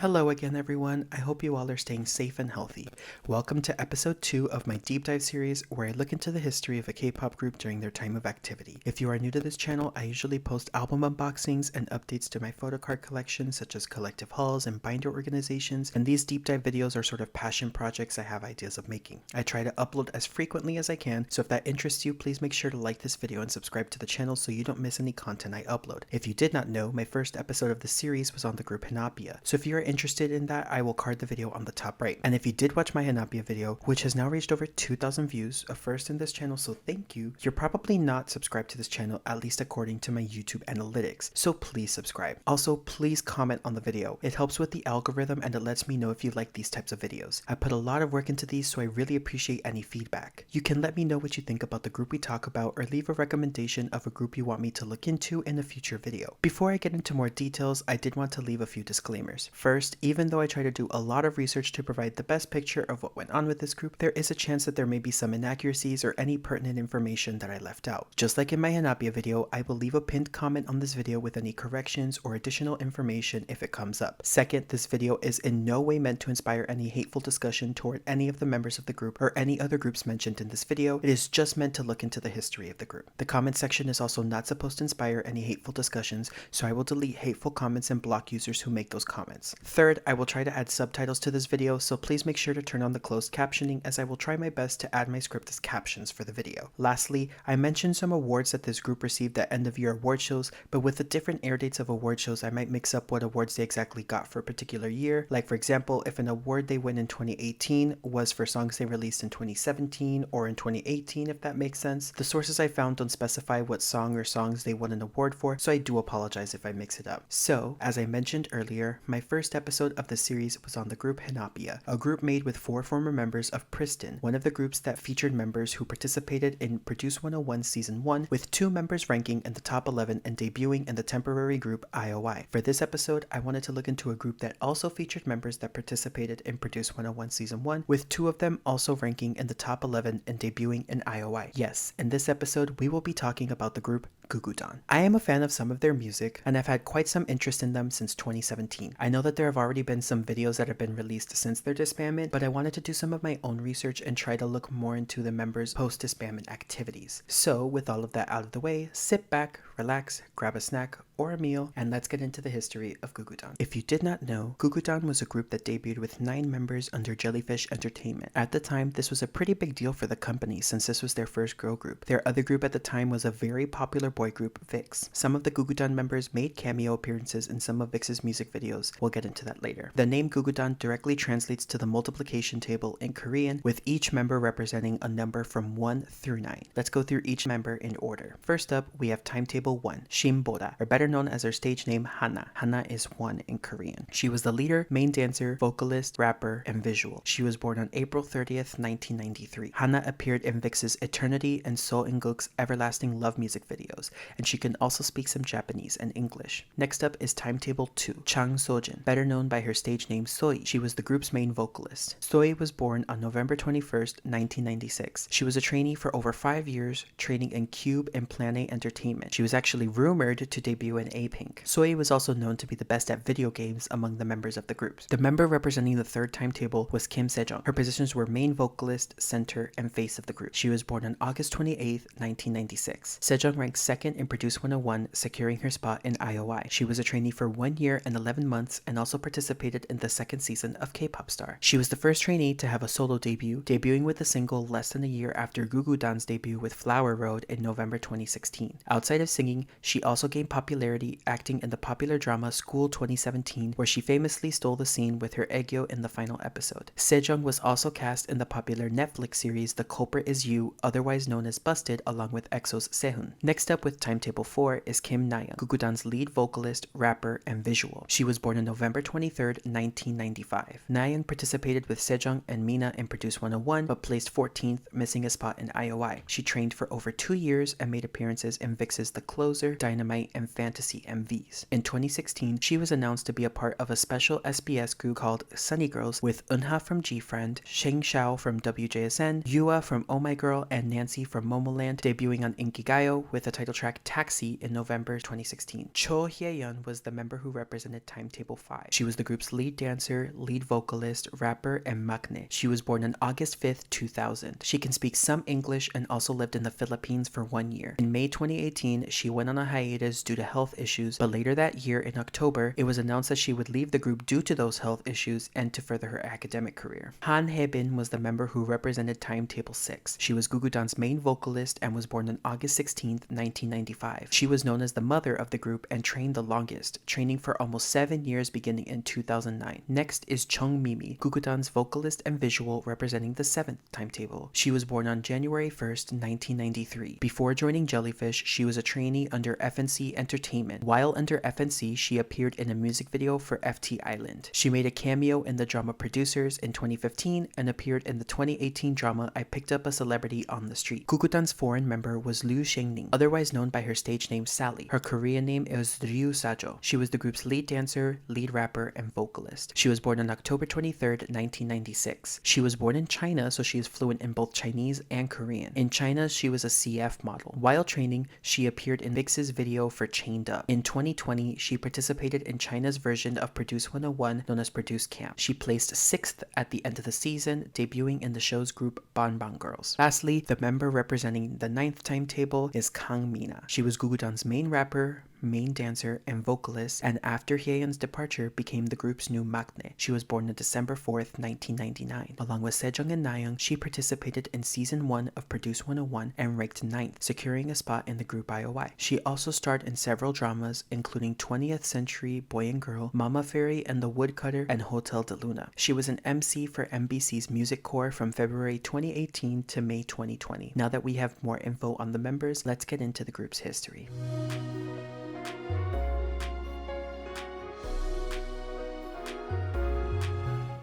Hello again everyone, I hope you all are staying safe and healthy. Welcome to episode 2 of my deep dive series where I look into the history of a K-pop group during their time of activity. If you are new to this channel, I usually post album unboxings and updates to my photocard collection such as collective hauls and binder organizations, and these deep dive videos are sort of passion projects I have ideas of making. I try to upload as frequently as I can, so if that interests you, please make sure to like this video and subscribe to the channel so you don't miss any content I upload. If you did not know, my first episode of the series was on the group Hinapia, so if you are interested in that, I will card the video on the top right. And if you did watch my Hinapia video, which has now reached over 2,000 views, a first in this channel, so thank you, you're probably not subscribed to this channel, at least according to my YouTube analytics, so please subscribe. Also, please comment on the video. It helps with the algorithm and it lets me know if you like these types of videos. I put a lot of work into these, so I really appreciate any feedback. You can let me know what you think about the group we talk about or leave a recommendation of a group you want me to look into in a future video. Before I get into more details, I did want to leave a few disclaimers. First, even though I try to do a lot of research to provide the best picture of what went on with this group, there is a chance that there may be some inaccuracies or any pertinent information that I left out. Just like in my Hinapia video, I will leave a pinned comment on this video with any corrections or additional information if it comes up. Second, this video is in no way meant to inspire any hateful discussion toward any of the members of the group or any other groups mentioned in this video. It is just meant to look into the history of the group. The comment section is also not supposed to inspire any hateful discussions, so I will delete hateful comments and block users who make those comments. Third, I will try to add subtitles to this video, so please make sure to turn on the closed captioning as I will try my best to add my script as captions for the video. Lastly, I mentioned some awards that this group received at end of year award shows, but with the different air dates of award shows, I might mix up what awards they exactly got for a particular year. Like for example, if an award they win in 2018 was for songs they released in 2017 or in 2018, if that makes sense. The sources I found don't specify what song or songs they won an award for, so I do apologize if I mix it up. So, as I mentioned earlier, my first episode of the series was on the group Hinapia, a group made with 4 former members of Pristin, one of the groups that featured members who participated in Produce 101 Season 1, with 2 members ranking in the top 11 and debuting in the temporary group IOI. For this episode, I wanted to look into a group that also featured members that participated in Produce 101 Season 1, with 2 of them also ranking in the top 11 and debuting in IOI. Yes, in this episode, we will be talking about the group Gugudan. I am a fan of some of their music, and I've had quite some interest in them since 2017. I know that there have already been some videos that have been released since their disbandment, but I wanted to do some of my own research and try to look more into the members' post-disbandment activities. So, with all of that out of the way, sit back, relax, grab a snack or a meal, and let's get into the history of Gugudan. If you did not know, Gugudan was a group that debuted with 9 members under Jellyfish Entertainment. At the time, this was a pretty big deal for the company since this was their first girl group. Their other group at the time was a very popular boy group, VIX. Some of the Gugudan members made cameo appearances in some of VIX's music videos. We'll get into that later. The name Gugudan directly translates to the multiplication table in Korean, with each member representing a number from 1 through 9. Let's go through each member in order. First up, we have timetable 1, Shimboda, or better known as her stage name Hana. Hana is 1 in Korean. She was the leader, main dancer, vocalist, rapper, and visual. She was born on April 30th, 1993. Hana appeared in VIX's Eternity and So In-guk's Everlasting Love music videos, and she can also speak some Japanese and English. Next up is timetable 2, Chang Sojin, better known by her stage name Soi. She was the group's main vocalist. Soi was born on November 21st, 1996. She was a trainee for over 5 years, training in Cube and Plan A Entertainment. She was actually rumored to debut in A-Pink. Soi was also known to be the best at video games among the members of the group. The member representing the third timetable was Kim Sejeong. Her positions were main vocalist, center, and face of the group. She was born on August 28th, 1996. Sejeong ranked 2nd in Produce 101, securing her spot in IOI. She was a trainee for 1 year and 11 months and also participated in the 2nd season of K-Pop Star. She was the first trainee to have a solo debut, debuting with the single less than a year after Gugudan's debut with Flower Road in November 2016. Outside of singing, she also gained popularity acting in the popular drama School 2017, where she famously stole the scene with her aegyo in the final episode. Sejeong was also cast in the popular Netflix series The Culprit Is You, otherwise known as Busted, along with EXO's Sehun. Next up with timetable 4 is Kim Nayeon, Gugudan's lead vocalist, rapper, and visual. She was born on November 23rd, 1995. Nayeon participated with Sejeong and Mina in Produce 101, but placed 14th, missing a spot in IOI. She trained for over 2 years and made appearances in VIX's The Closer, Dynamite, and Fantasy MVs. In 2016, she was announced to be a part of a special SBS group called Sunny Girls with Eunha from G-Friend, Sheng Xiao from WJSN, Yua from Oh My Girl, and Nancy from Momoland, debuting on Inkigayo with the title title track Taxi in November 2016. Cho Hye-yeon was the member who represented Timetable 5. She was the group's lead dancer, lead vocalist, rapper, and maknae. She was born on August 5th, 2000. She can speak some English and also lived in the Philippines for 1 year. In May 2018, she went on a hiatus due to health issues, but later that year in October, it was announced that she would leave the group due to those health issues and to further her academic career. Han Hae-bin was the member who represented Timetable 6. She was Gugudan's main vocalist and was born on August 16th, 1995. She was known as the mother of the group and trained the longest, training for almost 7 years beginning in 2009. Next is Chung Mimi, Gugudan's vocalist and visual representing the 7th timetable. She was born on January 1st, 1993. Before joining Jellyfish, she was a trainee under FNC Entertainment. While under FNC, she appeared in a music video for FT Island. She made a cameo in the drama Producers in 2015 and appeared in the 2018 drama I Picked Up a Celebrity on the Street. Gugudan's foreign member was Ryu Shengning, otherwise known by her stage name Sally. Her Korean name is Ryu Sajo. She was the group's lead dancer, lead rapper, and vocalist. She was born on October 23rd, 1996. She was born in China, so she is fluent in both Chinese and Korean. In China, she was a CF model. While training, she appeared in VIX's video for Chained Up. In 2020, she participated in China's version of Produce 101 known as Produce Camp. She placed 6th at the end of the season, debuting in the show's group Bonbon Girls. Lastly, the member representing the 9th timetable is Kang Mina. She was Gugudan's main rapper, main dancer, and vocalist, and after Hyeon's departure became the group's new maknae. She was born on December 4th, 1999. Along with Sejeong and Nayoung, she participated in season 1 of Produce 101 and ranked 9th, securing a spot in the group IOI. She also starred in several dramas, including 20th Century Boy and Girl, Mama Fairy and the Woodcutter, and Hotel de Luna. She was an MC for MBC's Music Core from February 2018 to May 2020. Now that we have more info on the members, let's get into the group's history.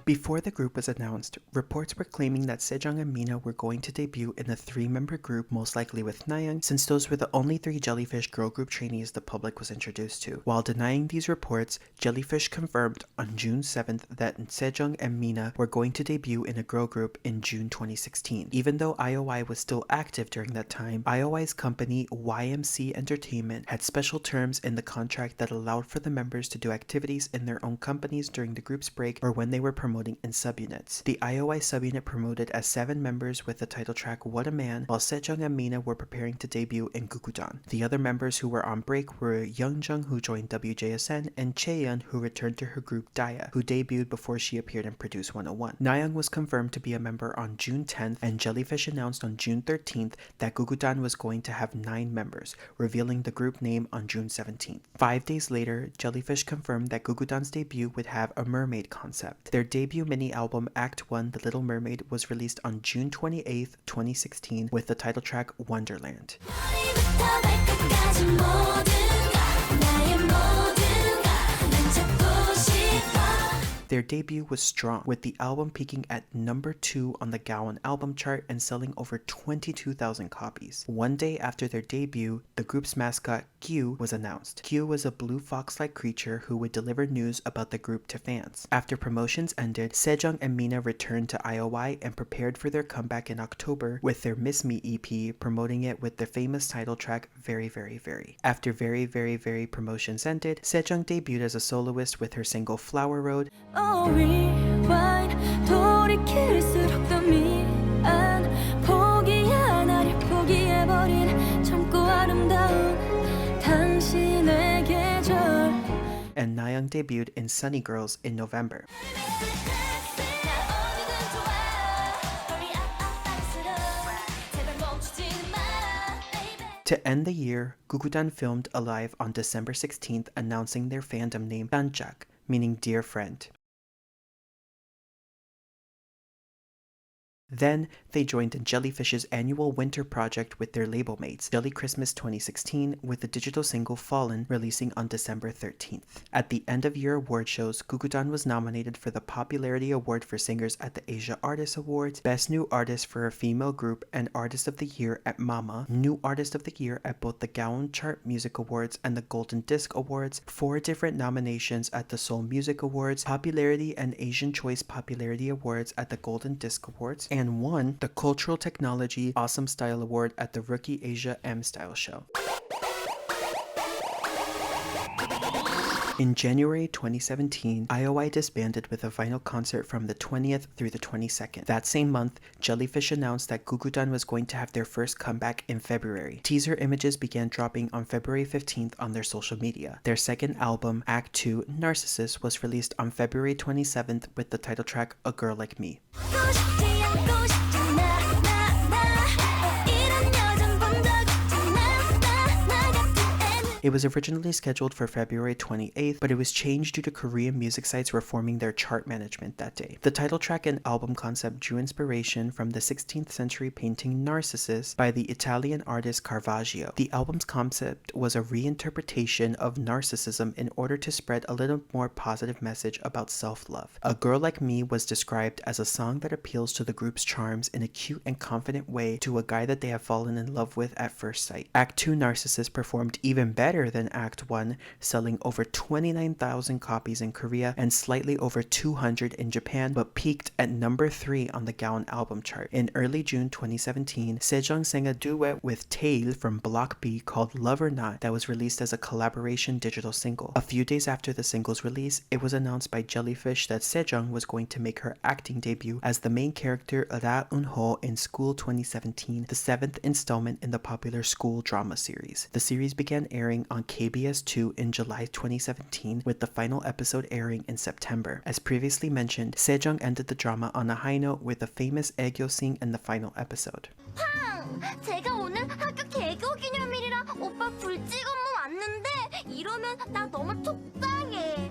Before the group was announced, reports were claiming that Sejeong and Mina were going to debut in a 3-member group, most likely with Nayoung, since those were the only 3 Jellyfish girl group trainees the public was introduced to. While denying these reports, Jellyfish confirmed on June 7th that Sejeong and Mina were going to debut in a girl group in June 2016. Even though IOI was still active during that time, IOI's company YMC Entertainment had special terms in the contract that allowed for the members to do activities in their own companies during the group's break or when they were promoting in subunits. The IOI subunit promoted as 7 members with the title track What a Man, while Sejeong and Mina were preparing to debut in Gugudan. The other members who were on break were Youngjung, who joined WJSN, and Chaeyeon, who returned to her group Daya, who debuted before she appeared in Produce 101. Nayoung was confirmed to be a member on June 10th, and Jellyfish announced on June 13th that Gugudan was going to have 9 members, revealing the group name on June 17th. 5 days later, Jellyfish confirmed that Gugudan's debut would have a mermaid concept. Their debut mini-album Act 1 The Little Mermaid was released on June 28th, 2016 with the title track Wonderland. Their debut was strong, with the album peaking at number 2 on the Gaon album chart and selling over 22,000 copies. One day after their debut, the group's mascot, Gyu, was announced. Gyu was a blue fox-like creature who would deliver news about the group to fans. After promotions ended, Sejeong and Mina returned to IOI and prepared for their comeback in October with their Miss Me EP, promoting it with the famous title track Very Very Very. After Very Very Very promotions ended, Sejeong debuted as a soloist with her single Flower Road, and Nayoung debuted in Sunny Girls in November. To end the year, Gugudan filmed a live on December 16th announcing their fandom name Danjak, meaning dear friend. Then, they joined in Jellyfish's annual winter project with their label mates, Jelly Christmas 2016, with the digital single Fallen releasing on December 13th. At the end-of-year award shows, Gugudan was nominated for the Popularity Award for Singers at the Asia Artists Awards, Best New Artist for a Female Group and Artist of the Year at Mama, New Artist of the Year at both the Gaon Chart Music Awards and the Golden Disc Awards, 4 different nominations at the Seoul Music Awards, Popularity and Asian Choice Popularity Awards at the Golden Disc Awards, and won the Cultural Technology Awesome Style Award at the Rookie Asia M Style Show. In January 2017, IOI disbanded with a final concert from the 20th through the 22nd. That same month, Jellyfish announced that Gugudan was going to have their first comeback in February. Teaser images began dropping on February 15th on their social media. Their second album, Act 2, Narcissus, was released on February 27th with the title track A Girl Like Me. It was originally scheduled for February 28th, but it was changed due to Korean music sites reforming their chart management that day. The title track and album concept drew inspiration from the 16th century painting Narcissus by the Italian artist Caravaggio. The album's concept was a reinterpretation of narcissism in order to spread a little more positive message about self-love. A Girl Like Me was described as a song that appeals to the group's charms in a cute and confident way to a guy that they have fallen in love with at first sight. Act 2 Narcissus performed even better than Act 1, selling over 29,000 copies in Korea and slightly over 200 in Japan, but peaked at number 3 on the Gaon album chart. In early June 2017, Sejeong sang a duet with Tail from Block B called Love or Not that was released as a collaboration digital single. A few days after the single's release, it was announced by Jellyfish that Sejeong was going to make her acting debut as the main character Ra Eun-ho in School 2017, the 7th installment in the popular school drama series. The series began airing on KBS2 in July 2017, with the final episode airing in September. As previously mentioned, Sejeong ended the drama on a high note with a famous aegyo scene in the final episode. 제가 오늘 학교 개교 기념일이라 오빠 불찍 업무 왔는데 이러면 나 너무 속상해.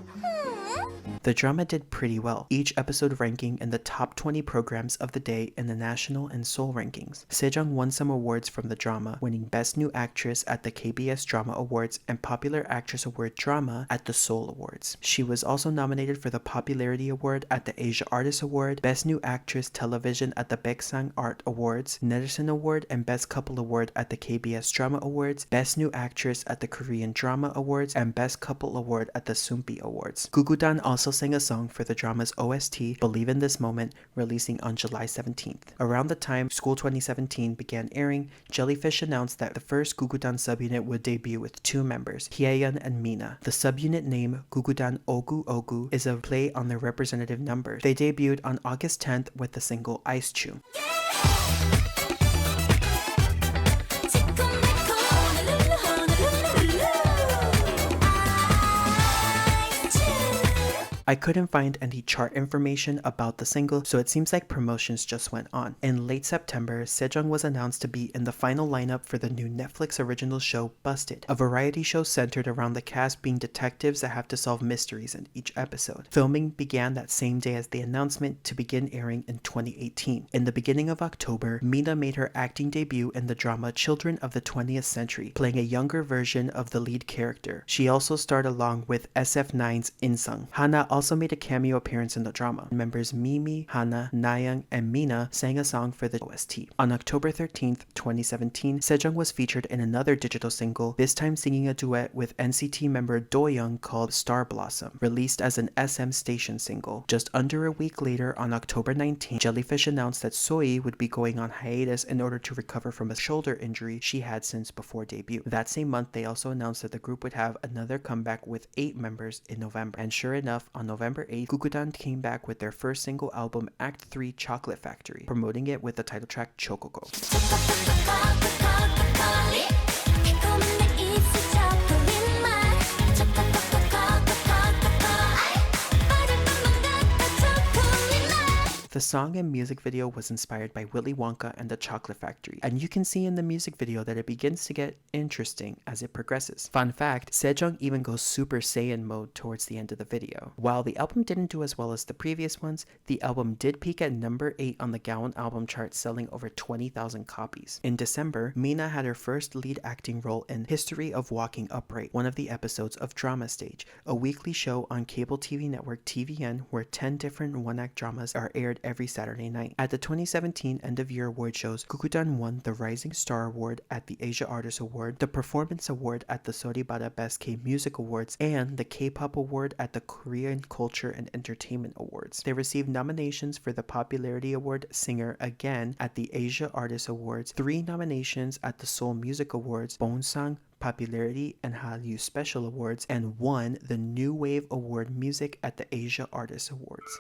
The drama did pretty well, each episode ranking in the top 20 programs of the day in the national and Seoul rankings. Sejeong won some awards from the drama, winning Best New Actress at the KBS Drama Awards and Popular Actress Award Drama at the Seoul Awards. She was also nominated for the Popularity Award at the Asia Artist Award, Best New Actress Television at the Baeksang Art Awards, Netizen Award, and Best Couple Award at the KBS Drama Awards, Best New Actress at the Korean Drama Awards, and Best Couple Award at the Soompi Awards. Gugudan also sang a song for the drama's OST, Believe in This Moment, releasing on July 17th. Around the time School 2017 began airing, Jellyfish announced that the first Gugudan subunit would debut with 2 members, Hyeyeon and Mina. The subunit name, Gugudan Ogu Ogu, is a play on their representative numbers. They debuted on August 10th with the single Ice Chew. I couldn't find any chart information about the single, so it seems like promotions just went on. In late September, Sejeong was announced to be in the final lineup for the new Netflix original show Busted, a variety show centered around the cast being detectives that have to solve mysteries in each episode. Filming began that same day as the announcement to begin airing in 2018. In the beginning of October, Mina made her acting debut in the drama Children of the 20th Century, playing a younger version of the lead character. She also starred along with SF9's In-sung. Hana also made a cameo appearance in the drama. Members Mimi, Hana, Nayoung, and Mina sang a song for the OST. On October 13th, 2017, Sejeong was featured in another digital single, this time singing a duet with NCT member Doyoung called Star Blossom, released as an SM station single. Just under a week later, on October 19th, Jellyfish announced that Soyi would be going on hiatus in order to recover from a shoulder injury she had since before debut. That same month, they also announced that the group would have another comeback with 8 members in November. And sure enough, on November 8th, Gugudan came back with their first single album, Act 3 Chocolate Factory, promoting it with the title track Chococo. The song and music video was inspired by Willy Wonka and the Chocolate Factory, and you can see in the music video that it begins to get interesting as it progresses. Fun fact, Sejeong even goes Super Saiyan mode towards the end of the video. While the album didn't do as well as the previous ones, the album did peak at number 8 on the Gaon album chart, selling over 20,000 copies. In December, Mina had her first lead acting role in History of Walking Upright, one of the episodes of Drama Stage, a weekly show on cable TV network TVN where 10 different one-act dramas are aired every Saturday night. At the 2017 end-of-year award shows, Gugudan won the Rising Star Award at the Asia Artist Award, the Performance Award at the Soribada Best K-Music Awards, and the K-Pop Award at the Korean Culture and Entertainment Awards. They received nominations for the Popularity Award Singer again at the Asia Artist Awards, 3 nominations at the Seoul Music Awards, Bonsang, Popularity and Hallyu Special Awards, and won the New Wave Award Music at the Asia Artists Awards.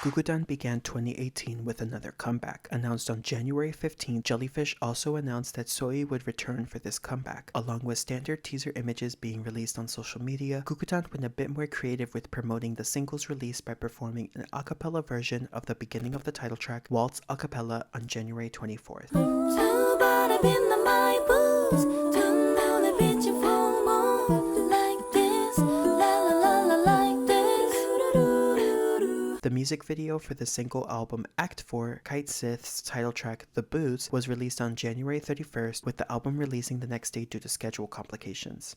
Gugudan began 2018 with another comeback. Announced on January 15, Jellyfish also announced that Soi would return for this comeback. Along with standard teaser images being released on social media, Gugudan went a bit more creative with promoting the single's release by performing an a cappella version of the beginning of the title track, Waltz a cappella, on January 24th. The music video for the single album Act 4, Kite Sith's title track, The Boots, was released on January 31st, with the album releasing the next day due to schedule complications.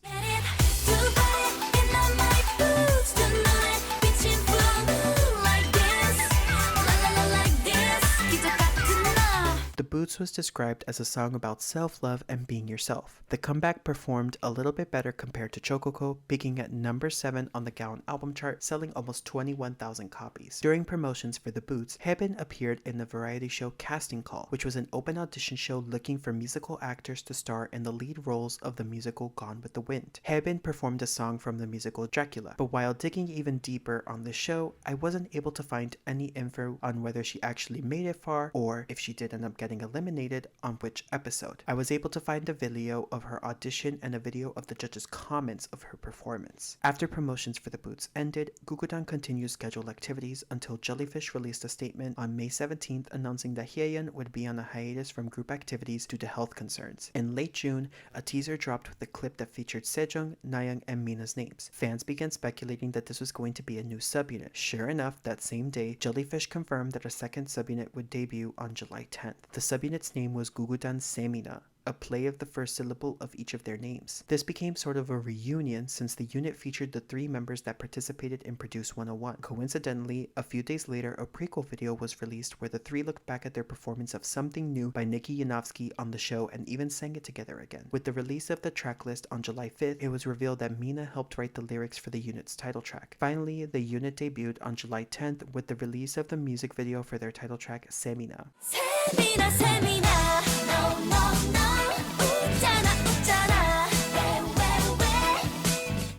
The Boots was described as a song about self-love and being yourself. The comeback performed a little bit better compared to Chokoko, peaking at number 7 on the Gaon album chart, selling almost 21,000 copies. During promotions for The Boots, Haebin appeared in the variety show Casting Call, which was an open audition show looking for musical actors to star in the lead roles of the musical Gone with the Wind. Haebin performed a song from the musical Dracula, but while digging even deeper on the show, I wasn't able to find any info on whether she actually made it far or if she did end up getting eliminated on which episode. I was able to find a video of her audition and a video of the judges' comments of her performance. After promotions for The Boots ended, Gugudan continued scheduled activities until Jellyfish released a statement on May 17th announcing that Hyeyeon would be on a hiatus from group activities due to health concerns. In late June, a teaser dropped with a clip that featured Sejeong, Nayoung, and Mina's names. Fans began speculating that this was going to be a new subunit. Sure enough, that same day, Jellyfish confirmed that a second subunit would debut on July 10th. The subunit's name was Gugudan Semina, a play of the first syllable of each of their names. This became sort of a reunion since the unit featured the 3 members that participated in Produce 101. Coincidentally, a few days later, a prequel video was released where the 3 looked back at their performance of Something New by Nikki Yanofsky on the show and even sang it together again. With the release of the track list on July 5th, it was revealed that Mina helped write the lyrics for the unit's title track. Finally, the unit debuted on July 10th with the release of the music video for their title track, Semina. Semina, Semina, no, no, no.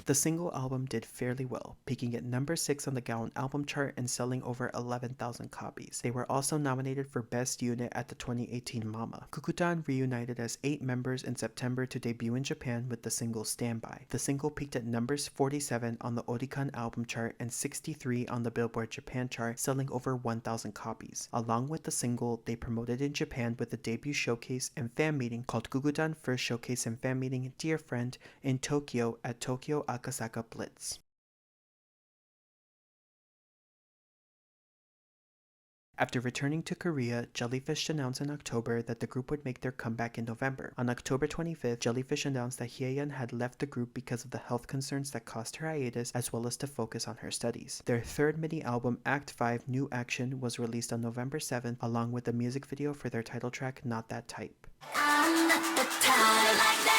The single album did fairly well, peaking at number 6 on the Gaon album chart and selling over 11,000 copies. They were also nominated for Best Unit at the 2018 MAMA. Gugudan reunited as 8 members in September to debut in Japan with the single Standby. The single peaked at numbers 47 on the Oricon album chart and 63 on the Billboard Japan chart, selling over 1,000 copies. Along with the single, they promoted in Japan with a debut showcase and fan meeting called Gugudan First Showcase and Fan Meeting Dear Friend in Tokyo at Tokyo Akasaka Blitz. After returning to Korea, Jellyfish announced in October that the group would make their comeback in November. On October 25th, Jellyfish announced that Hyeyeon had left the group because of the health concerns that caused her hiatus, as well as to focus on her studies. Their third mini-album, Act 5 New Action, was released on November 7th, along with a music video for their title track, Not That Type. I'm not the type like that.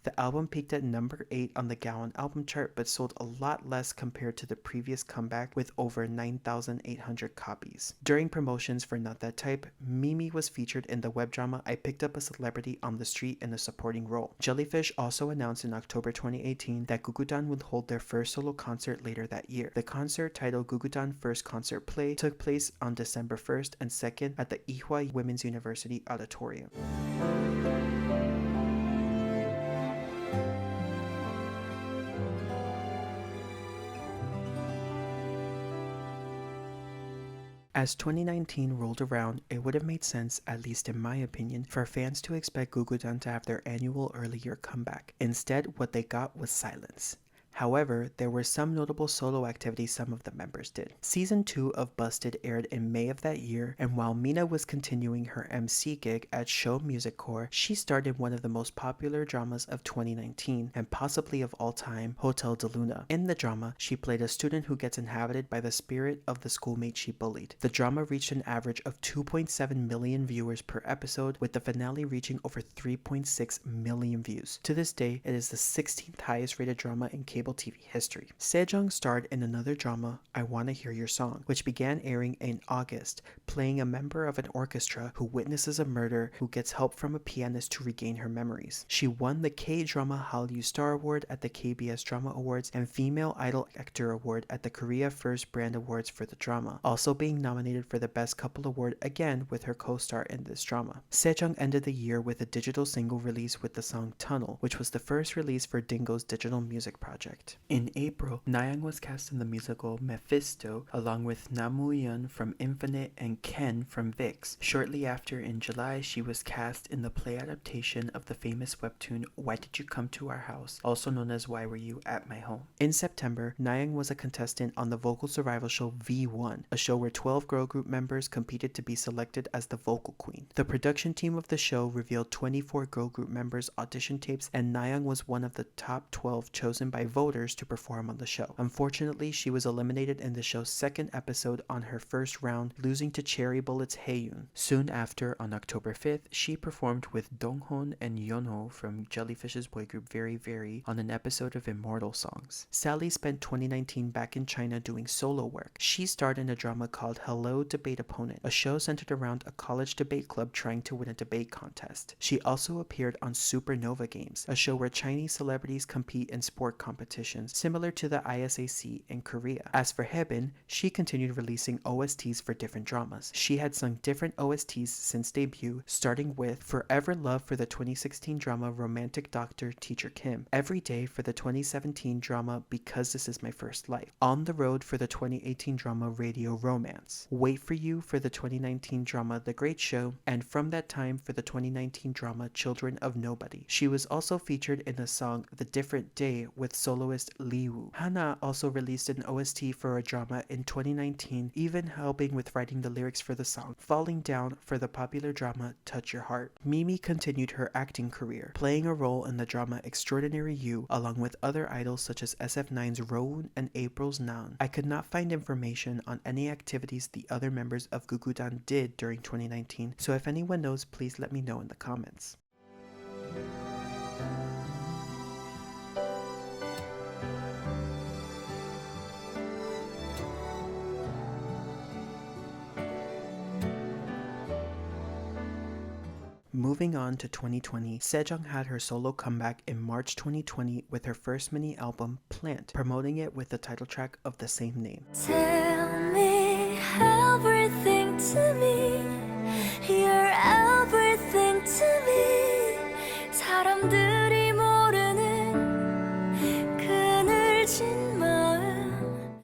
The album peaked at number 8 on the Gaon album chart but sold a lot less compared to the previous comeback with over 9,800 copies. During promotions for Not That Type, Mimi was featured in the web drama I Picked Up a Celebrity on the Street in a supporting role. Jellyfish also announced in October 2018 that Gugudan would hold their first solo concert later that year. The concert, titled Gugudan First Concert Play, took place on December 1st and 2nd at the Ihwa Women's University Auditorium. As 2019 rolled around, it would have made sense, at least in my opinion, for fans to expect Gugudan to have their annual early year comeback. Instead, what they got was silence. However, there were some notable solo activities some of the members did. Season 2 of Busted aired in May of that year, and while Mina was continuing her MC gig at Show Music Corps, she starred in one of the most popular dramas of 2019, and possibly of all time, Hotel de Luna. In the drama, she played a student who gets inhabited by the spirit of the schoolmate she bullied. The drama reached an average of 2.7 million viewers per episode, with the finale reaching over 3.6 million views. To this day, it is the 16th highest rated drama in cable cable TV history. Sejeong starred in another drama, I Wanna Hear Your Song, which began airing in August, playing a member of an orchestra who witnesses a murder who gets help from a pianist to regain her memories. She won the K-Drama Hallyu Star Award at the KBS Drama Awards and Female Idol Actor Award at the Korea First Brand Awards for the drama, also being nominated for the Best Couple Award again with her co-star in this drama. Sejeong ended the year with a digital single release with the song Tunnel, which was the first release for Dingo's digital music project. In April, Nayoung was cast in the musical Mephisto along with Namu-yeon from Infinite and Ken from VIX. Shortly after, in July, she was cast in the play adaptation of the famous webtoon Why Did You Come to Our House, also known as Why Were You at My Home. In September, Nayoung was a contestant on the vocal survival show V1, a show where 12 girl group members competed to be selected as the vocal queen. The production team of the show revealed 24 girl group members' audition tapes, and Nayoung was one of the top 12 chosen by voters to perform on the show. Unfortunately, she was eliminated in the show's second episode on her first round, losing to Cherry Bullet's Haeyoon. Soon after, on October 5th, she performed with Donghon and Yeonho from Jellyfish's boy group Very Very on an episode of Immortal Songs. Sally spent 2019 back in China doing solo work. She starred in a drama called Hello Debate Opponent, a show centered around a college debate club trying to win a debate contest. She also appeared on Supernova Games, a show where Chinese celebrities compete in sport competitions, similar to the ISAC in Korea. As for Haebin, she continued releasing OSTs for different dramas. She had sung different OSTs since debut, starting with Forever Love for the 2016 drama Romantic Doctor Teacher Kim, Every Day for the 2017 drama Because This Is My First Life, On the Road for the 2018 drama Radio Romance, Wait for You for the 2019 drama The Great Show, and From That Time for the 2019 drama Children of Nobody. She was also featured in the song The Different Day with soloist Lee Woo. Hana also released an OST for a drama in 2019, even helping with writing the lyrics for the song Falling Down for the popular drama Touch Your Heart. Mimi continued her acting career, playing a role in the drama Extraordinary You along with other idols such as SF9's Rowoon and April's Naeun. I could not find information on any activities the other members of Gugudan did during 2019, so if anyone knows, please let me know in the comments. Moving on to 2020, Sejeong had her solo comeback in March 2020 with her first mini album, Plant, promoting it with the title track of the same name. Tell me everything to me. You're everything to me. 사람들이 모르는 그늘진 마음.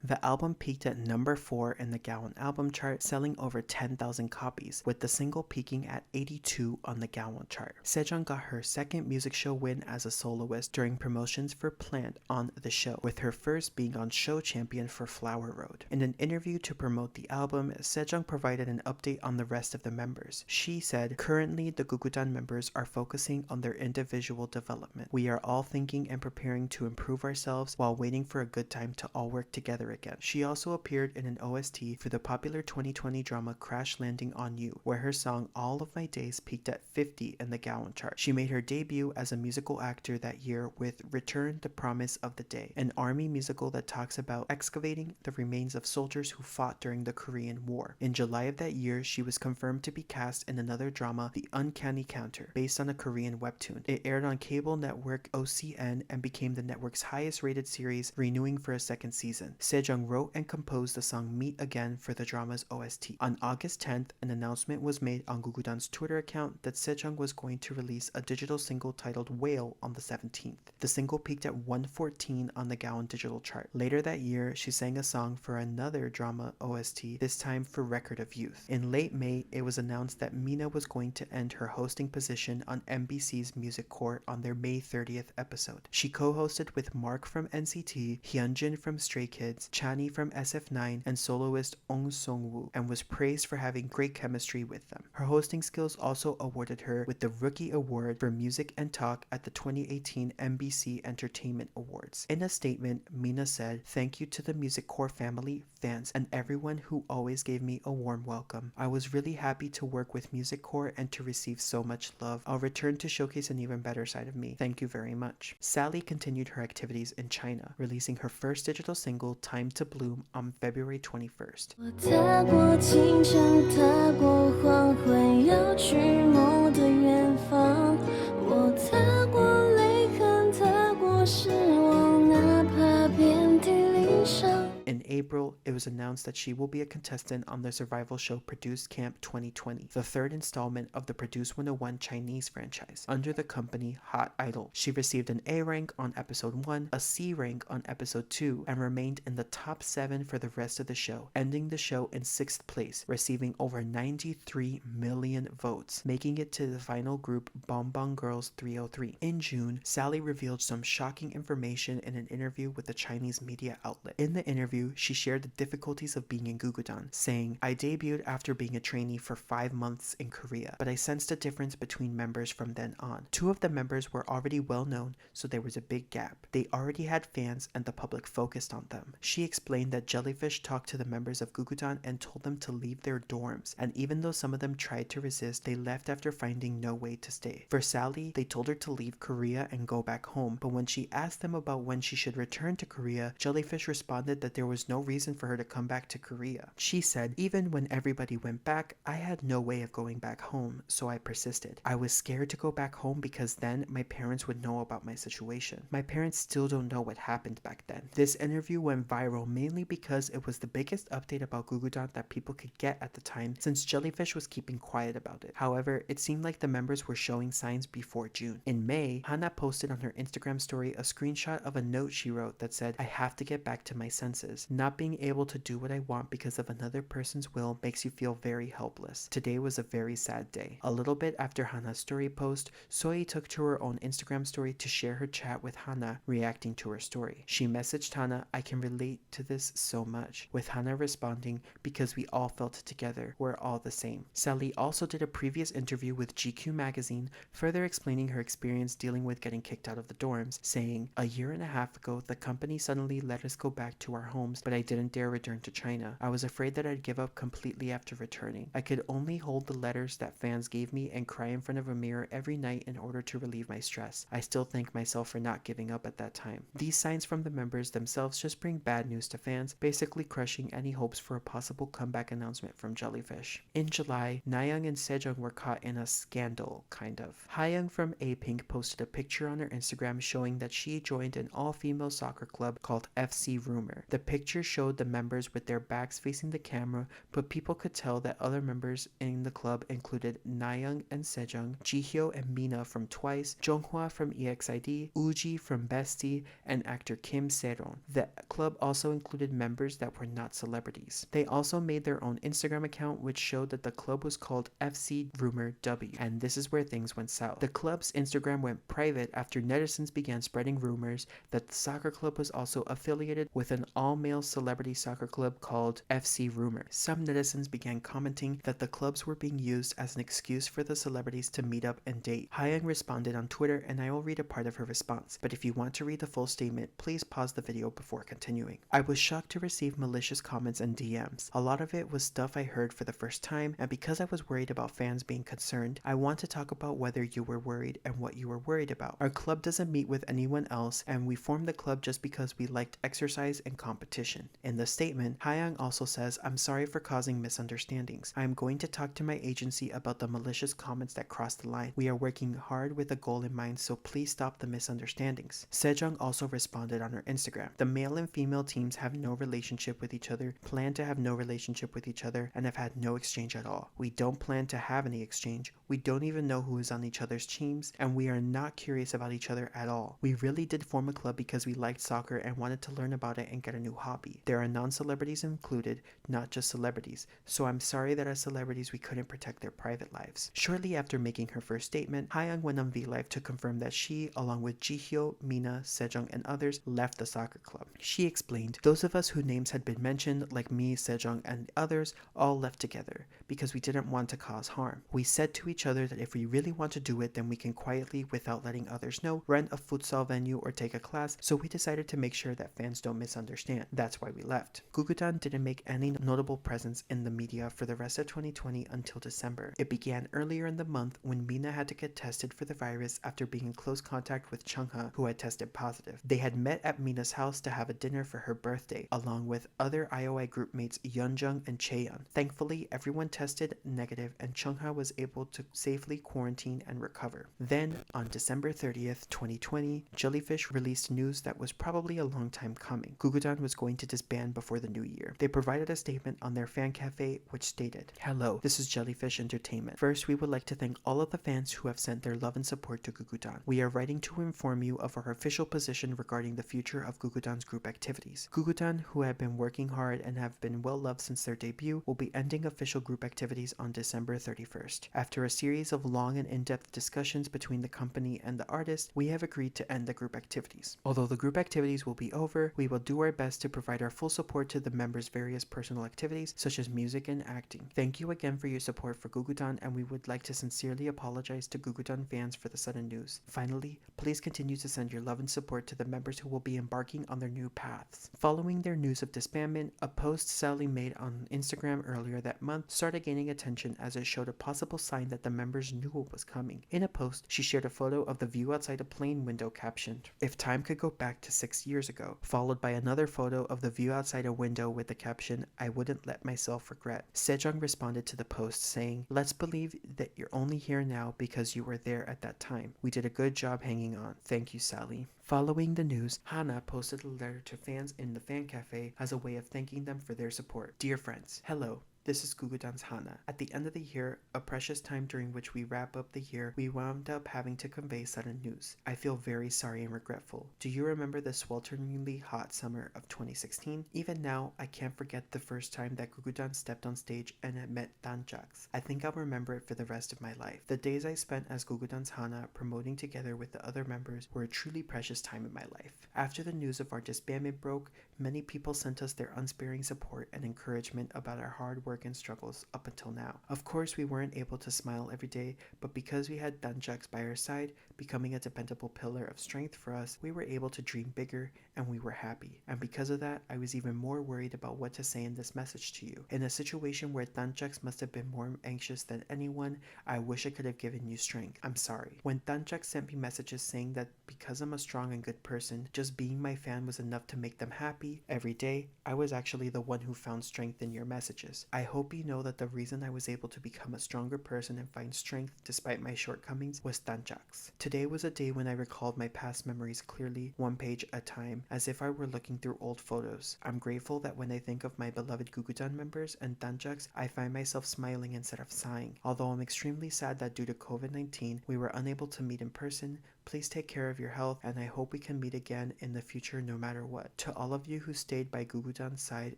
The album peaked at number 4 in the Gaon album chart, selling over 10,000 copies, with the single peaking at 82 on the Gaon chart. Sejeong got her second music show win as a soloist during promotions for Plant on the show, with her first being on Show Champion for Flower Road. In an interview to promote the album, Sejeong provided an update on the rest of the members. She said, "Currently, the Gugudan members are focusing on their individual development. We are all thinking and preparing to improve ourselves while waiting for a good time to all work together again." She also appeared in an OST for the popular 2020 drama Crash Landing on You, where her song All of My Days peaked at 50 in the Gaon chart. She made her debut as a musical actor that year with Return the Promise of the Day, an army musical that talks about excavating the remains of soldiers who fought during the Korean War. In July of that year, she was confirmed to be cast in another drama, The Uncanny Counter, based on a Korean webtoon. It aired on cable network OCN and became the network's highest rated series, renewing for a second season. Sejeong wrote and composed the song Meet Again for the drama's OST. On August 10th, an announcement was made on Gugudan's Twitter account that Sejeong was going to release a digital single titled Whale on the 17th. The single peaked at 114 on the Gaon digital chart. Later that year, she sang a song for another drama OST, this time for Record of Youth. In late May, it was announced that Mina was going to end her hosting position on MBC's Music Court on their May 30th episode. She co-hosted with Mark from NCT, Hyunjin from Stray Kids, Chan Danny from SF9, and soloist Ong Song-woo, and was praised for having great chemistry with them. Her hosting skills also awarded her with the Rookie Award for Music and Talk at the 2018 MBC Entertainment Awards. In a statement, Mina said, "Thank you to the Music Core family, fans, and everyone who always gave me a warm welcome. I was really happy to work with Music Core and to receive so much love. I'll return to showcase an even better side of me. Thank you very much." Sally continued her activities in China, releasing her first digital single, Time to Bloom, on February 21st. 我踏过清晨，踏过黄昏，要去梦的远方。我踏过泪痕，踏过失望，哪怕遍体鳞伤。 In April, it was announced that she will be a contestant on the survival show Produce Camp 2020, the third installment of the Produce 101 Chinese franchise, under the company Hot Idol. She received an A rank on episode 1, a C rank on episode 2, and remained in the top 7 for the rest of the show, ending the show in 6th place, receiving over 93 million votes, making it to the final group Bonbon Girls 303. In June, Sally revealed some shocking information in an interview with a Chinese media outlet. In the interview, she shared the difficulties of being in Gugudan, saying, "I debuted after being a trainee for 5 months in Korea, but I sensed a difference between members from then on. 2 of the members were already well known, so there was a big gap. They already had fans and the public focused on them." She explained that Jellyfish talked to the members of Gugudan and told them to leave their dorms, and even though some of them tried to resist, they left after finding no way to stay. For Sally, they told her to leave Korea and go back home, but when she asked them about when she should return to Korea, Jellyfish responded that there was no reason for her to come back to Korea. She said, "Even when everybody went back, I had no way of going back home, so I persisted. I was scared to go back home because then my parents would know about my situation. My parents still don't know what happened back then." This interview went viral mainly because it was the biggest update about Gugudan that people could get at the time, since Jellyfish was keeping quiet about it. However, it seemed like the members were showing signs before June. In May, Hana posted on her Instagram story a screenshot of a note she wrote that said, "I have to get back to my senses. Not being able to do what I want because of another person's will makes you feel very helpless. Today was a very sad day." A little bit after Hana's story post, Soi took to her own Instagram story to share her chat with Hana, reacting to her story. She messaged Hana, "I can relate to this so much," with Hana responding, "Because we all felt it together. We're all the same." Sally also did a previous interview with GQ magazine, further explaining her experience dealing with getting kicked out of the dorms, saying, "A year and a half ago, the company suddenly let us go back to our homes, but I didn't dare return to China. I was afraid that I'd give up completely after returning. I could only hold the letters that fans gave me and cry in front of a mirror every night in order to relieve my stress. I still thank myself for not giving up at that time." These signs from the members themselves just bring bad news to fans, basically crushing any hopes for a possible comeback announcement from Jellyfish. In July, Nayoung and Sejeong were caught in a scandal, kind of. Hayoung from A-Pink posted a picture on her Instagram showing that she joined an all-female soccer club called FC Rumor. The picture showed the members with their backs facing the camera, but people could tell that other members in the club included Nayoung and Sejeong, Jihyo and Mina from Twice, Jonghwa from EXID, Uji from Bestie, and actor Kim Se-ron. The club also included members that were not celebrities. They also made their own Instagram account which showed that the club was called FC Rumor W, and this is where things went south. The club's Instagram went private after netizens began spreading rumors that the soccer club was also affiliated with an all-male celebrity soccer club called FC Rumor. Some netizens began commenting that the clubs were being used as an excuse for the celebrities to meet up and date. Hayoung responded on Twitter, and I will read a part of her response, but if you want to read the full statement, please pause the video before continuing. "I was shocked to receive malicious comments and DMs. A lot of it was stuff I heard for the first time, and because I was worried about fans being concerned, I want to talk about whether you were worried and what you were worried about. Our club doesn't meet with anyone else, and we formed the club just because we liked exercise and competition." In the statement, Hayoung also says, "I'm sorry for causing misunderstandings. I am going to talk to my agency about the malicious comments that crossed the line. We are working hard with a goal in mind, so please stop the misunderstandings." Sejeong also responded on her Instagram, "The male and female teams have no relationship with each other, plan to have no relationship with each other, and have had no exchange at all. We don't plan to have any exchange. We don't even know who is on each other's teams, and we are not curious about each other at all. We really did form a club because we liked soccer and wanted to learn about it and get a new hobby. There are non-celebrities included, not just celebrities, so I'm sorry that as celebrities we couldn't protect their private lives. Shortly after making her first statement, Hayoung went on V-Live to confirm that she, along with Jihyo, Mina, Sejeong, and others, left the soccer club. She explained, "Those of us whose names had been mentioned, like me, Sejeong, and others, all left together because we didn't want to cause harm. We said to each other that if we really want to do it, then we can quietly, without letting others know, rent a futsal venue or take a class, so we decided to make sure that fans don't misunderstand. That's why we left." Gugudan didn't make any notable presence in the media for the rest of 2020 until December. It began earlier in the month when Mina had to get tested for the virus after being in close contact with Chungha, who had tested positive. They had met at Mina's house to have a dinner for her birthday, along with other IOI group mates Yeonjung and Chaeyeon. Thankfully, everyone tested negative and Chungha was able to safely quarantine and recover. Then, on December 30th, 2020, Jellyfish released news that was probably a long time coming. Gugudan was going to disband before the new year. They provided a statement on their fan cafe which stated, "Hello, this is Jellyfish Entertainment. First, we would like to thank all of the fans who have sent their love and support to Gugudan. We are writing to inform you of our official position regarding the future of Gugudan's group activities. Gugudan, who have been working hard and have been well loved since their debut, will be ending official group activities on December 31st. After a series of long and in-depth discussions between the company and the artist, we have agreed to end the group activities. Although the group activities will be over, we will do our best to provide our full support to the members' various personal activities such as music and acting. Thank you again for your support for Gugudan, and we would like to sincerely apologize to Gugudan fans for the sudden news. Finally, please continue to send your love and support to the members who will be embarking on their new paths." Following their news of disbandment, a post Sally made on Instagram earlier that month started gaining attention as it showed a possible sign that the members knew what was coming. In a post, she shared a photo of the view outside a plane window captioned, "If time could go back to 6 years ago," followed by another photo of the view outside a window with the caption, "I wouldn't let myself regret." Sejeong responded to the post saying, "Let's believe that you're only here now because you were there at that time. We did a good job hanging on. Thank you, Sally." Following the news, Hana posted a letter to fans in the fan cafe as a way of thanking them for their support. "Dear friends, hello. This is Gugudan's Hana. At the end of the year, a precious time during which we wrap up the year, we wound up having to convey sudden news. I feel very sorry and regretful. Do you remember the swelteringly hot summer of 2016? Even now, I can't forget the first time that Gugudan stepped on stage and I met Danjaks. I think I'll remember it for the rest of my life. The days I spent as Gugudan's Hana promoting together with the other members were a truly precious time in my life. After the news of our disbandment broke, many people sent us their unsparing support and encouragement about our hard work and struggles up until now. Of course, we weren't able to smile every day, but because we had Danjaks by our side, becoming a dependable pillar of strength for us, we were able to dream bigger and we were happy. And because of that, I was even more worried about what to say in this message to you. In a situation where Danjaks must have been more anxious than anyone, I wish I could have given you strength. I'm sorry." When Danjaks sent me messages saying that because I'm a strong and good person, just being my fan was enough to make them happy every day, I was actually the one who found strength in your messages. I hope you know that the reason I was able to become a stronger person and find strength despite my shortcomings was Danjaks. Today was a day when I recalled my past memories clearly, one page at a time, as if I were looking through old photos. I'm grateful that when I think of my beloved Gugudan members and Danjaks, I find myself smiling instead of sighing. Although I'm extremely sad that due to COVID-19, we were unable to meet in person, please take care of your health, and I hope we can meet again in the future no matter what. To all of you who stayed by Gugudan's side,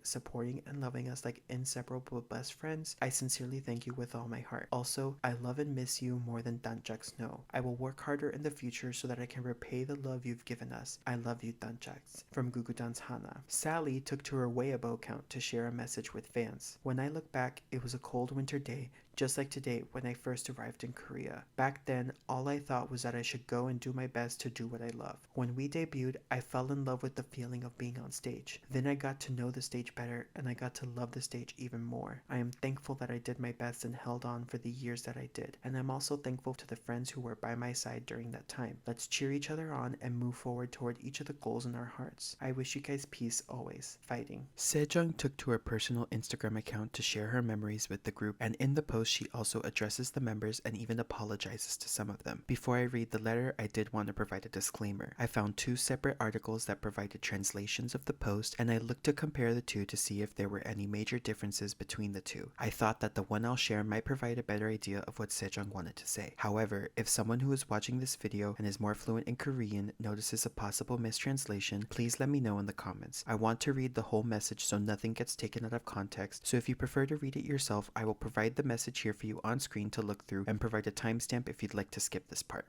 supporting and loving us like inseparable best friends, I sincerely thank you with all my heart. Also, I love and miss you more than Danjaks know. I will work harder in the future so that I can repay the love you've given us. I love you, Danjaks. From Gugudan's Hana. Sally took to her Weibo account to share a message with fans. When I look back, it was a cold winter day, just like today when I first arrived in Korea. Back then, all I thought was that I should go and do my best to do what I love. When we debuted, I fell in love with the feeling of being on stage. Then I got to know the stage better, and I got to love the stage even more. I am thankful that I did my best and held on for the years that I did, and I'm also thankful to the friends who were by my side during that time. Let's cheer each other on and move forward toward each of the goals in our hearts. I wish you guys peace always. Fighting. Sejeong took to her personal Instagram account to share her memories with the group, and in the post post, she also addresses the members and even apologizes to some of them. Before I read the letter, I did want to provide a disclaimer. I found 2 separate articles that provided translations of the post, and I looked to compare the 2 to see if there were any major differences between the 2. I thought that the one I'll share might provide a better idea of what Sejeong wanted to say. However, if someone who is watching this video and is more fluent in Korean notices a possible mistranslation, please let me know in the comments. I want to read the whole message so nothing gets taken out of context, so if you prefer to read it yourself, I will provide the message here for you on screen to look through and provide a timestamp if you'd like to skip this part.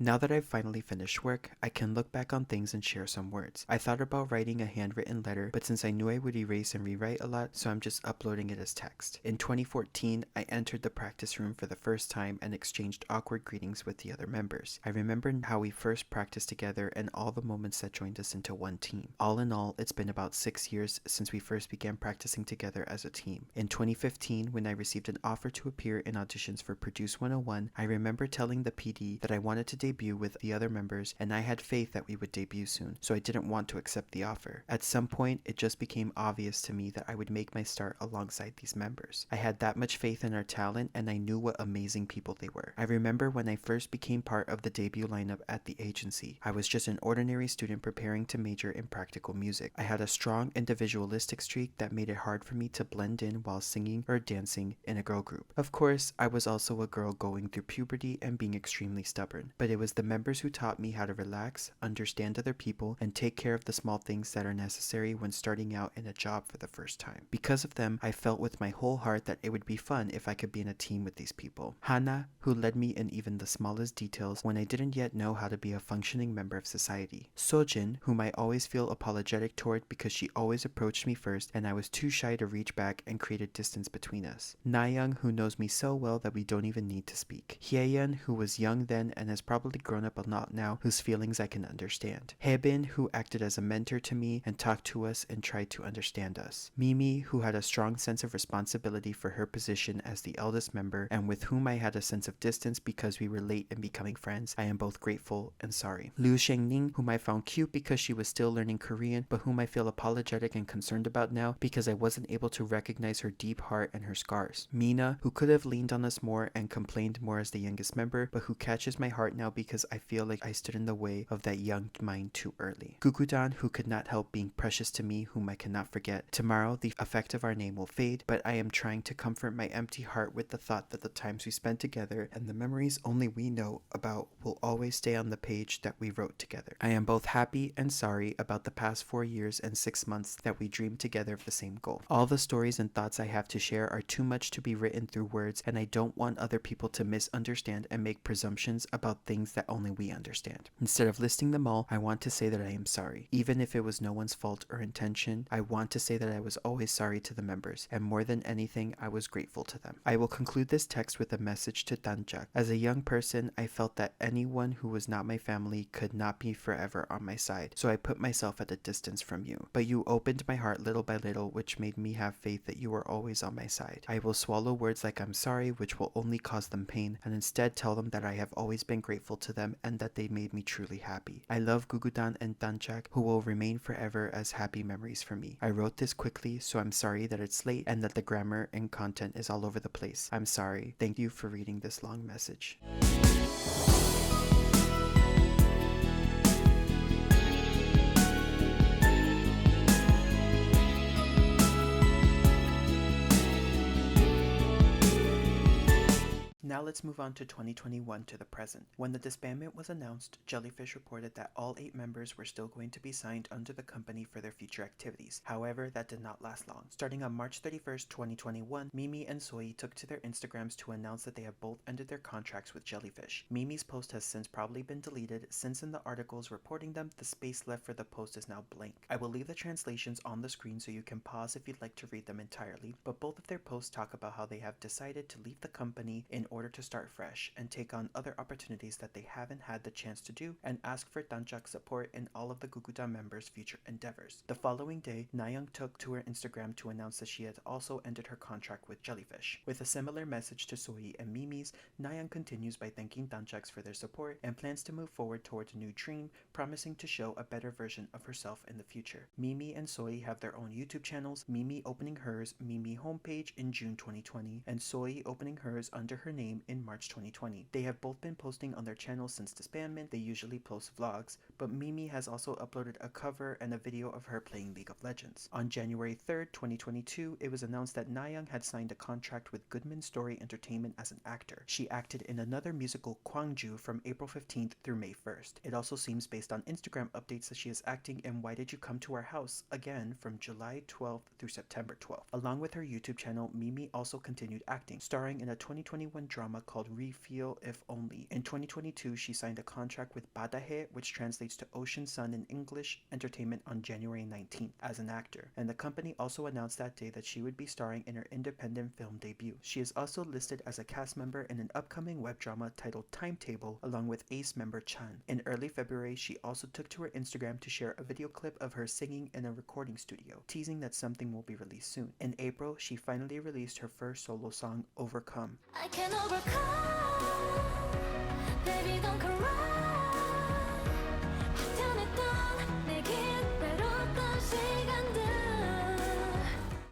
Now that I've finally finished work, I can look back on things and share some words. I thought about writing a handwritten letter, but since I knew I would erase and rewrite a lot, so I'm just uploading it as text. In 2014, I entered the practice room for the first time and exchanged awkward greetings with the other members. I remember how we first practiced together and all the moments that joined us into one team. All in all, it's been about 6 years since we first began practicing together as a team. In 2015, when I received an offer to appear in auditions for Produce 101, I remember telling the PD that I wanted to debut with the other members and I had faith that we would debut soon, so I didn't want to accept the offer. At some point, it just became obvious to me that I would make my start alongside these members. I had that much faith in our talent and I knew what amazing people they were. I remember when I first became part of the debut lineup at the agency. I was just an ordinary student preparing to major in practical music. I had a strong individualistic streak that made it hard for me to blend in while singing or dancing in a girl group. Of course, I was also a girl going through puberty and being extremely stubborn, but it was the members who taught me how to relax, understand other people, and take care of the small things that are necessary when starting out in a job for the first time. Because of them, I felt with my whole heart that it would be fun if I could be in a team with these people. Hana, who led me in even the smallest details when I didn't yet know how to be a functioning member of society. Sojin, whom I always feel apologetic toward because she always approached me first and I was too shy to reach back and created distance between us. Nayoung, who knows me so well that we don't even need to speak. Hyeyeon, who was young then and has probably grown up a lot now, whose feelings I can understand. Haebin, who acted as a mentor to me and talked to us and tried to understand us. Mimi, who had a strong sense of responsibility for her position as the eldest member and with whom I had a sense of distance because we were late in becoming friends. I am both grateful and sorry. Liu Shengning, whom I found cute because she was still learning Korean, but whom I feel apologetic and concerned about now because I wasn't able to recognize her deep heart and her scars. Mina, who could have leaned on us more and complained more as the youngest member, but who catches my heart now because I feel like I stood in the way of that young mind too early. Gugudan, who could not help being precious to me, whom I cannot forget. Tomorrow, the effect of our name will fade, but I am trying to comfort my empty heart with the thought that the times we spent together and the memories only we know about will always stay on the page that we wrote together. I am both happy and sorry about the past 4 years and 6 months that we dreamed together of the same goal. All the stories and thoughts I have to share are too much to be written through words, and I don't want other people to misunderstand and make presumptions about things that only we understand. Instead of listing them all, I want to say that I am sorry. Even if it was no one's fault or intention, I want to say that I was always sorry to the members, and more than anything, I was grateful to them. I will conclude this text with a message to Danjak. As a young person, I felt that anyone who was not my family could not be forever on my side, so I put myself at a distance from you. But you opened my heart little by little, which made me have faith that you were always on my side. I will swallow words like I'm sorry, which will only cause them pain, and instead tell them that I have always been grateful to them and that they made me truly happy. I love Gugudan and Danjak, who will remain forever as happy memories for me. I wrote this quickly, so I'm sorry that it's late and that the grammar and content is all over the place. I'm sorry. Thank you for reading this long message. Now let's move on to 2021 to the present. When the disbandment was announced, Jellyfish reported that all 8 members were still going to be signed under the company for their future activities. However, that did not last long. Starting on March 31st, 2021, Mimi and Soyi took to their Instagrams to announce that they have both ended their contracts with Jellyfish. Mimi's post has since probably been deleted, since in the articles reporting them, the space left for the post is now blank. I will leave the translations on the screen so you can pause if you'd like to read them entirely, but both of their posts talk about how they have decided to leave the company in order to start fresh and take on other opportunities that they haven't had the chance to do, and ask for Danjak's support in all of the Gugudan members' future endeavors. The following day, Nayoung took to her Instagram to announce that she had also ended her contract with Jellyfish. With a similar message to Sohee and Mimi's, Nayoung continues by thanking Danjaks for their support and plans to move forward towards a new dream, promising to show a better version of herself in the future. Mimi and Sohee have their own YouTube channels, Mimi opening hers Mimi homepage in June 2020 and Sohee opening hers under her name in March 2020. They have both been posting on their channels since disbandment. They usually post vlogs, but Mimi has also uploaded a cover and a video of her playing League of Legends. On January 3rd, 2022, it was announced that Nayoung had signed a contract with Goodman Story Entertainment as an actor. She acted in another musical, Kwangju, from April 15th through May 1st. It also seems based on Instagram updates that she is acting in Why Did You Come to Our House, again from July 12th through September 12th. Along with her YouTube channel, Mimi also continued acting, starring in a 2021 drama called Refeel If Only. In 2022, she signed a contract with Badahe, which translates to Ocean Sun in English, Entertainment on January 19th as an actor, and the company also announced that day that she would be starring in her independent film debut. She is also listed as a cast member in an upcoming web drama titled Timetable, along with Ace member Chan. In early February, she also took to her Instagram to share a video clip of her singing in a recording studio, teasing that something will be released soon. In April, she finally released her first solo song, Overcome. I can overcome, baby don't cry. 버텨냈던 내 기다렸던 시간들.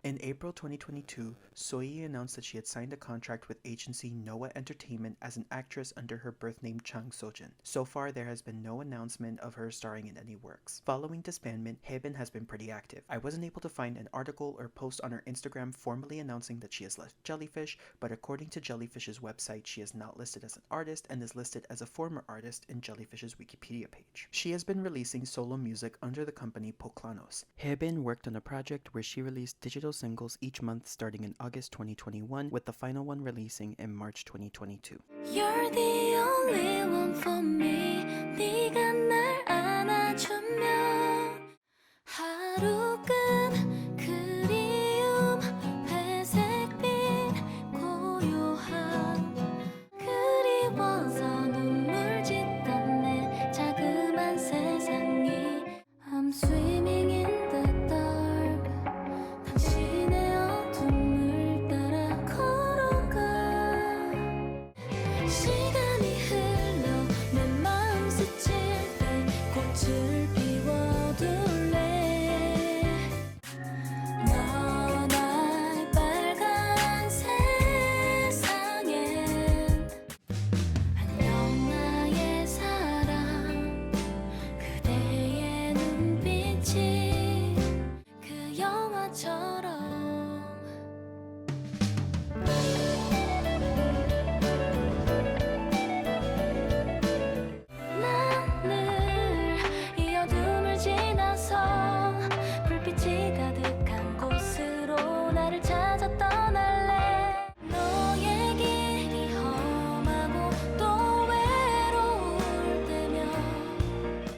In April 2022, Sohee announced that she had signed a contract with agency Noah Entertainment as an actress under her birth name Chang Sojin. So far, there has been no announcement of her starring in any works. Following disbandment, Haebin has been pretty active. I wasn't able to find an article or post on her Instagram formally announcing that she has left Jellyfish, but according to Jellyfish's website, she is not listed as an artist and is listed as a former artist in Jellyfish's Wikipedia page. She has been releasing solo music under the company Poklanos. Haebin worked on a project where she released digital singles each month starting in August 2021, with the final one releasing in March 2022. You're the only one for me. 네가 날 안아주면 하루 끝 그리움 회색빛 고요함 그리워서 눈물 짓던 내 자그만 세상이 I'm swimming in the dark 당신의 어둠을 따라 걸어가 시간이 흘러 내 마음 스칠 때 꽃을 피워둘래 넌 나의 빨간 세상엔 안녕 나의 사랑 그대의 눈빛이 그 영화처럼 난 늘 이 어둠을 지나서 불빛이 가득한 곳으로 나를 찾아 떠날래 너의 길이 험하고 또 외로울 때면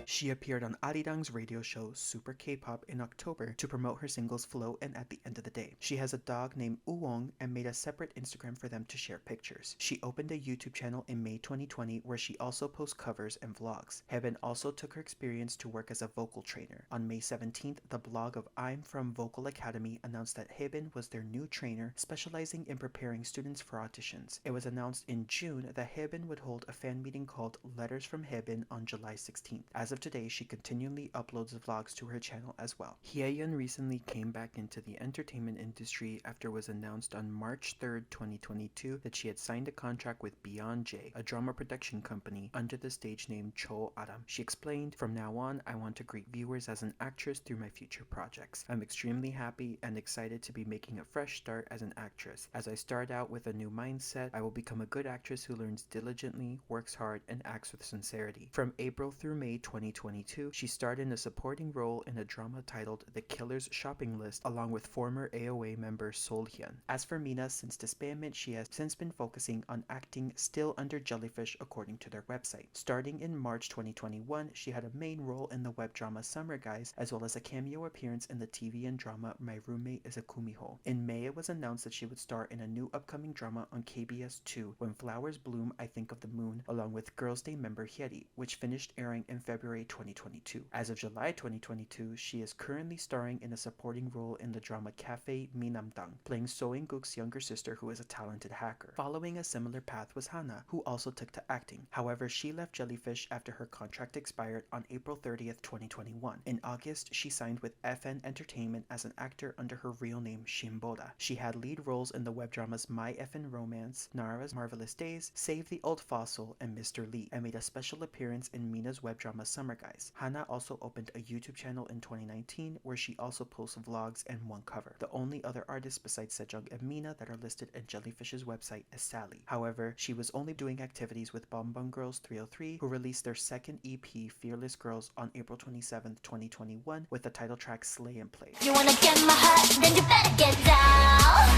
She appeared on Arirang's radio show Super K-pop in October to promote her singles Flow and At the End of the Day. She has a dog named Uwong and made a separate Instagram for them to share pictures. She opened a YouTube channel in May 2020 where she also posts covers and vlogs. Haebin also took her experience to work as a vocal trainer. On May 17th, the blog of I'm From Vocal Academy announced that Haebin was their new trainer, specializing in preparing students for auditions. It was announced in June that Haebin would hold a fan meeting called Letters from Haebin on July 16th. As of today, she continually uploads vlogs to her channel as well. Hyeyeon recently came back into the entertainment industry after it was announced on March 3rd, 2022 that she had signed a contract with Beyond J, a drama production company, under the stage name Cho Aram. She explained, "From now on, I want to greet viewers as an actress through my future projects. I'm extremely happy and excited to be making a fresh start as an actress. As I start out with a new mindset, I will become a good actress who learns diligently, works hard, and acts with sincerity." From April through May 2022, 2022, she starred in a supporting role in a drama titled The Killer's Shopping List along with former AOA member Sol Hyun. As for Mina, since disbandment, she has since been focusing on acting still under Jellyfish according to their website. Starting in March 2021, she had a main role in the web drama Summer Guys as well as a cameo appearance in the TV and drama My Roommate is a Kumiho. In May, it was announced that she would star in a new upcoming drama on KBS 2, When Flowers Bloom I Think of the Moon, along with Girls' Day member Hyeri, which finished airing in February 2022. As of July 2022, she is currently starring in a supporting role in the drama Cafe Minamdang, playing So In-guk's younger sister who is a talented hacker. Following a similar path was Hana, who also took to acting. However, she left Jellyfish after her contract expired on April 30th, 2021. In August, she signed with FN Entertainment as an actor under her real name Shimboda. She had lead roles in the web dramas My FN Romance, Nara's Marvelous Days, Save the Old Fossil, and Mr. Lee, and made a special appearance in Mina's web drama Summer Guys. Hana also opened a YouTube channel in 2019 where she also posts vlogs and one cover. The only other artists besides Sejeong and Mina that are listed in Jellyfish's website is Sally. However, she was only doing activities with Bonbon Girls 303, who released their second EP Fearless Girls on April 27th, 2021 with the title track Slay and Play. You wanna get my heart, then you better get down.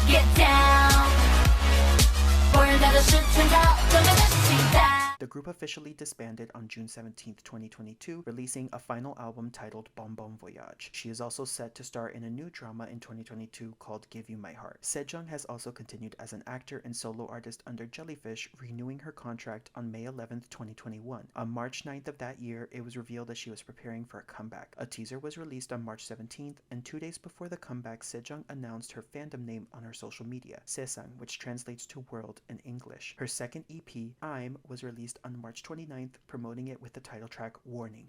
Get down. The group officially disbanded on June 17th, 2022, releasing a final album titled Bon Bon Voyage. She is also set to star in a new drama in 2022 called Give You My Heart. Sejeong has also continued as an actor and solo artist under Jellyfish, renewing her contract on May 11th, 2021. On March 9th of that year, it was revealed that she was preparing for a comeback. A teaser was released on March 17th, and 2 days before the comeback, Sejeong announced her fandom name on her social media, Sesang, which translates to world in English. Her second EP, I'm, was released on March 29th, promoting it with the title track Warning.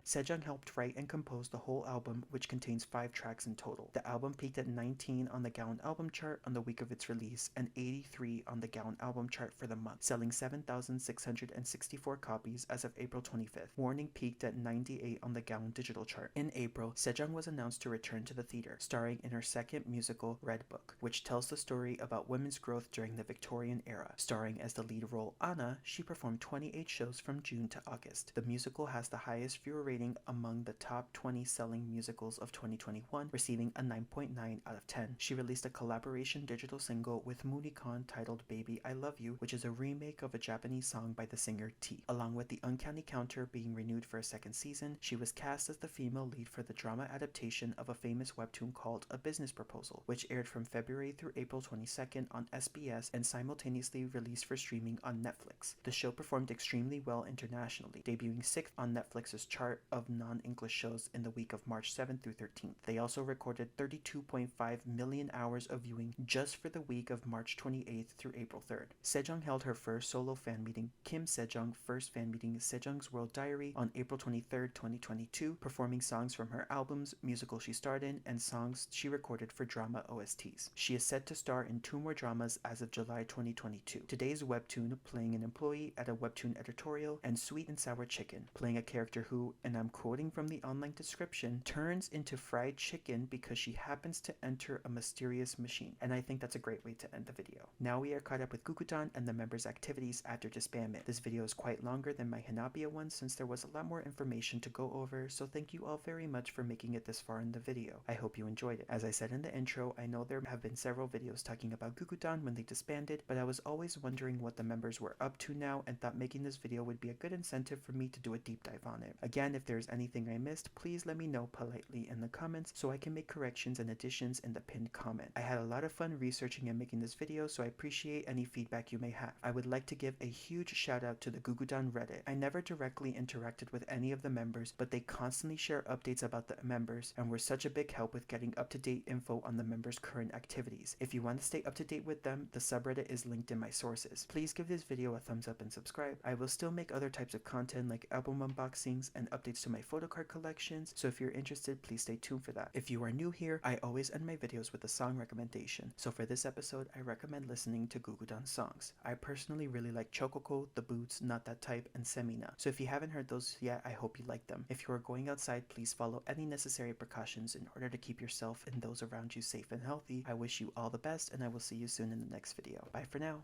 Sejeong helped write and compose the whole album, which contains 5 tracks in total. The album peaked at 19 on the Gaon album chart on the week of its release and 83 on the Gaon album chart for the month, selling 7,664 copies as of April 25th. Warning peaked at 98 on the Gaon digital chart. In April, Sejeong was announced to return to the theater, starring in her second musical, Red Book, which tells the story about women's growth during the Victorian era. Starring as the lead role Anna, she performed 28 shows from June to August. The musical has the highest viewer rating among the top 20 selling musicals of 2021, receiving a 9.9 out of 10. She released a collaboration digital single with Mooneycon titled Baby I Love You, which is a remake of a Japanese song by the singer T. Along with The Uncanny Counter being renewed for a second season, she was cast as the female lead for the drama adaptation of a famous webtoon called A Business Proposal, which aired from February through April 22nd on SBS and simultaneously released for streaming on Netflix. The show performed extremely well internationally, debuting 6th on Netflix's chart of non-English shows in the week of March 7th through 13th. They also recorded 32.5 million hours of viewing just for the week of March 28th through April 3rd. Sejeong held her first solo fan meeting, Kim Sejeong first fan meeting Sejeong's World Diary, on April 23rd, 2022, performing songs from her albums, musical she starred in, and songs she recorded for drama OSTs. She is set to star in 2 more dramas as of July 2022. Today's Webtoon, playing an employee at a Webtoon editorial, and Sweet and Sour Chicken, playing a character who, and I'm quoting from the online description, turns into fried chicken because she happens to enter a mysterious machine. And I think that's a great way to end the video. Now we are caught up with Gugudan and the members' activities after disbandment. This video is quite longer than my Hinabia one since there was a lot more information to go over, so thank you all very much for making it this far in the video. I hope you enjoyed it. As I said in the intro, I know there have been several videos talking about Gugudan when they disbanded, but I was always wondering what the members were up to now and thought making this video would be a good incentive for me to do a deep dive on it. Again, if there's anything I missed, please let me know politely in the comments so I can make corrections and additions in the pinned comment. I had a lot of fun researching and making this video, so I appreciate any feedback you may have. I would like to give a huge shout out to the Gugudan Reddit. I never directly interacted with any of the members, but they constantly share updates about the members and were such a big help with getting up-to-date info on the members' current activities. If you want to stay up to date with them, the subreddit is linked in my sources. Please give this video a thumbs up and subscribe. I will still make other types of content like album unboxings and updates updates to my photo card collections, so if you're interested, please stay tuned for that. If you are new here, I always end my videos with a song recommendation, so for this episode, I recommend listening to Gugudan songs. I personally really like Chokoko, The Boots, Not That Type, and Semina, so if you haven't heard those yet, I hope you like them. If you are going outside, please follow any necessary precautions in order to keep yourself and those around you safe and healthy. I wish you all the best, and I will see you soon in the next video. Bye for now.